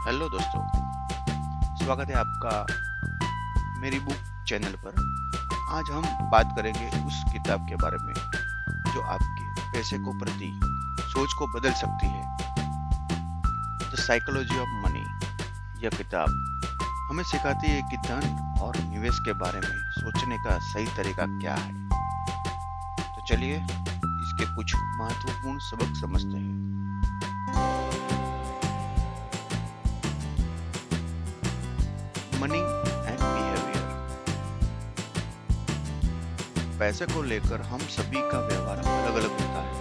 Hello दोस्तों, स्वागत है आपका मेरी बुक चैनल पर। आज हम बात करेंगे उस किताब के बारे में जो आपके पैसे को प्रति सोच को बदल सकती है। The psychology of money. यह किताब हमें सिखाती है कि धन और निवेश के बारे में सोचने का सही तरीका क्या है। तो चलिए इसके कुछ महत्वपूर्ण सबक समझते हैं। Money and behaviour. पैसे को लेकर हम सभी का व्यवहार अलग अलग होता है।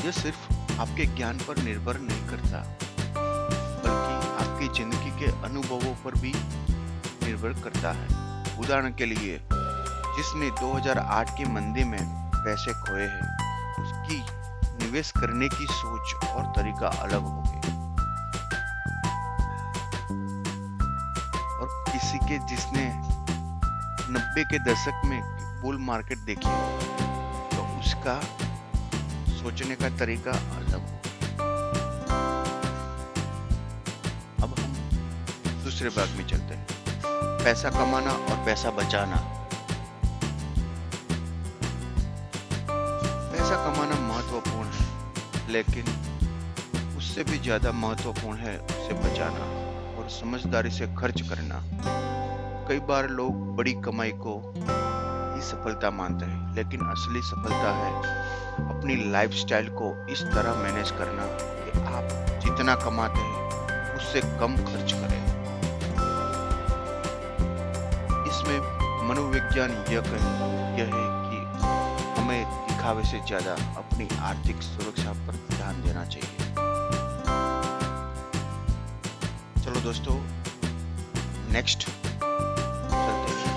यह सिर्फ आपके ज्ञान पर निर्भर नहीं करता, बल्कि आपकी जिंदगी के अनुभवों पर भी निर्भर करता है। उदाहरण के लिए, जिसने 2008 की मंदी में पैसे खोए हैं, उसकी निवेश करने की सोच और तरीका अलग होगी। और किसी के जिसने 90 के दशक में बुल मार्केट देखी हो, तो उसका सोचने का तरीका अलग हो। अब हम दूसरे भाग में चलते हैं, पैसा कमाना और पैसा बचाना। पैसा कमाना महत्वपूर्ण है, लेकिन उससे भी ज्यादा महत्वपूर्ण है उसे बचाना और समझदारी से खर्च करना। कई बार लोग बड़ी कमाई को ही सफलता मानते हैं, लेकिन असली सफलता है अपनी लाइफस्टाइल को इस तरह मैनेज करना कि आप जितना कमाते हैं उससे कम खर्च करें। इसमें मनोविज्ञान यह है कि हमें दिखावे से ज्यादा अपनी आर्थिक सुरक्षा पर ध्यान देना चाहिए। चलो दोस्तों, नेक्स्ट चलते हैं,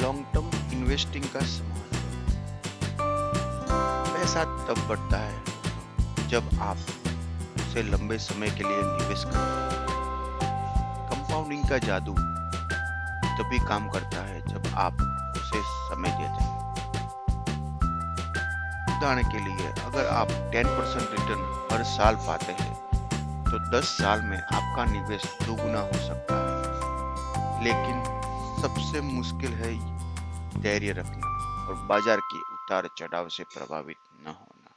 लॉन्ग टर्म इन्वेस्टिंग का महत्व। पैसा तब बढ़ता है जब आप उसे लंबे समय के लिए निवेश करते हैं। कंपाउंडिंग का जादू तभी काम करता है जब आप उसे समय देते हैं। उदाहरण के लिए, अगर आप 10% रिटर्न हर साल पाते हैं, तो 10 साल में आपका निवेश दोगुना हो सकता है। लेकिन सबसे मुश्किल है धैर्य रखना और बाजार के उतार चढ़ाव से प्रभावित न होना।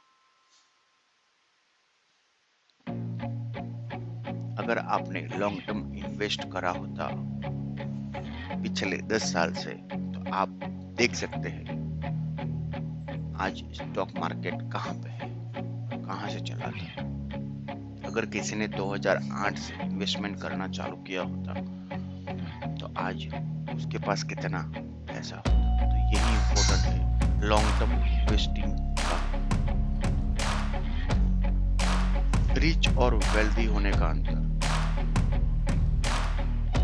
अगर आपने लॉन्ग टर्म इन्वेस्ट करा होता पिछले 10 साल से, तो आप देख सकते हैं आज स्टॉक मार्केट कहाँ पे है, कहाँ से चला था। अगर किसी ने 2008 से इन्वेस्टमेंट करना चालू किया होता, तो आज उसके पास कितना पैसा होता। तो यही इम्पोर्टेंट है लॉन्ग टर्म इन्वेस्टिंग का। रिच और वेल्दी होने का अंतर।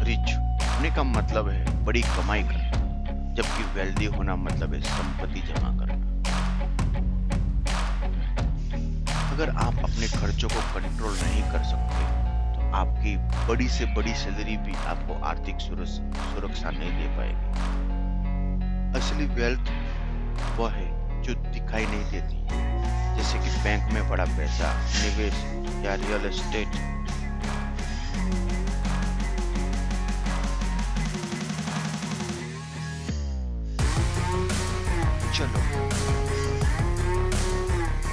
रिच होने का मतलब है बड़ी कमाई करना, जबकि वेल्दी होना मतलब है संपत्ति जमा करना। अगर आप अपने खर्चों को कंट्रोल नहीं कर सकते, तो आपकी बड़ी से बड़ी सैलरी भी आपको आर्थिक सुरक्षा नहीं दे पाएगी। असली वेल्थ वह है जो दिखाई नहीं देती, जैसे कि बैंक में बड़ा पैसा, निवेश या रियल एस्टेट। चलो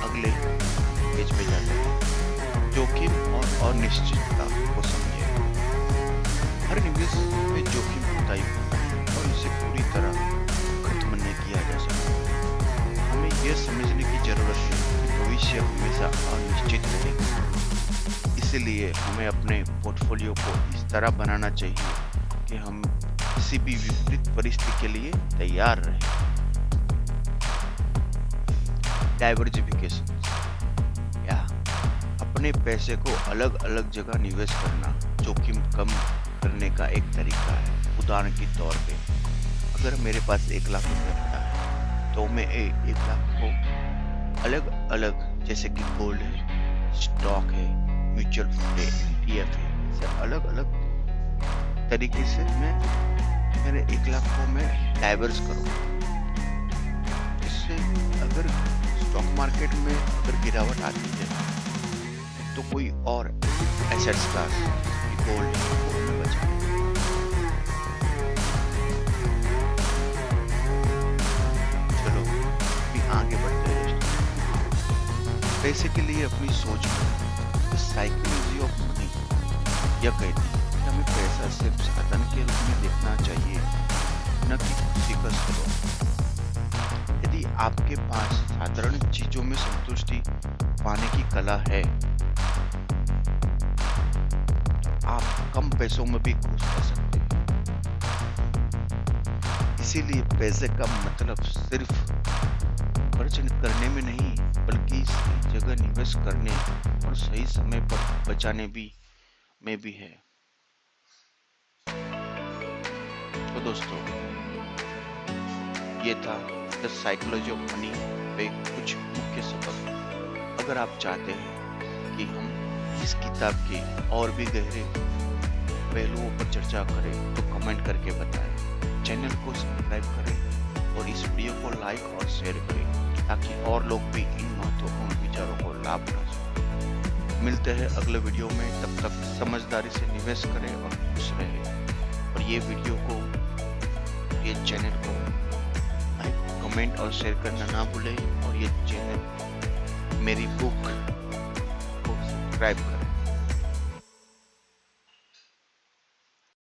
अगले पेज पे जाते हैं, जोखिम और अनिश्चितता को समझे। हर निवेश में जोखिम होता ही होता है और इसे पूरी तरह खत्म नहीं किया जा सकता। हमें यह समझने की जरूरत है कि भविष्य हमेशा अनिश्चित रहेगा। इसलिए हमें अपने पोर्टफोलियो को इस तरह बनाना चाहिए कि हम किसी भी विपरीत परिस्थिति के लिए तैयार रहें। डाइवर्सिफिकेशन या अपने पैसे को अलग अलग जगह निवेश करना जोखिम कम करने का एक तरीका है। उदाहरण के तौर पे, अगर मेरे पास 1 लाख रुपए होता है, तो मैं 1 लाख को अलग अलग, जैसे कि गोल्ड है, स्टॉक है, म्यूचुअल फंड है, ETF है, ऐसे अलग अलग तरीके से मैं मेरे 1 लाख को मैं डाइवर्स करूँगा। इससे अगर स्टॉक मार्केट में अगर गिरावट आती है, तो कोई और एसेट्स क्लास गोल्ड वो हमें बचाए। चलो अभी आगे बढ़ते हैं दोस्तों। पैसे के लिए अपनी सोच में साइकोलॉजी ऑफ मनी यह कहती है कि हमें पैसा सिर्फ साधन के रूप में देखना चाहिए, न कि खुशी का स्रोत। यदि आपके पास साधारण चीजों में संतुष्टि पाने की कला है, आप कम पैसों में भी खुश रह सकते हैं। इसीलिए पैसे का मतलब सिर्फ खर्च करने में नहीं, बल्कि सही जगह निवेश करने और सही समय पर बचाने में भी है। तो दोस्तों, ये था द साइकोलॉजी ऑफ मनी पे कुछ मुख्य सबक। अगर आप चाहते हैं कि हम इस किताब के और भी गहरे पहलुओं पर चर्चा करें तो कमेंट करके बताएं। चैनल को सब्सक्राइब करें और इस वीडियो को लाइक और शेयर करें ताकि और लोग भी इन महत्वपूर्ण विचारों को लाभ उठा सकें। मिलते हैं अगले वीडियो में, तब तक समझदारी से निवेश करें और खुश रहें। और ये वीडियो को, ये चैनल को लाइक, कमेंट और शेयर करना ना भूलें। और ये चैनल मेरी बुक को सब्सक्राइब करें।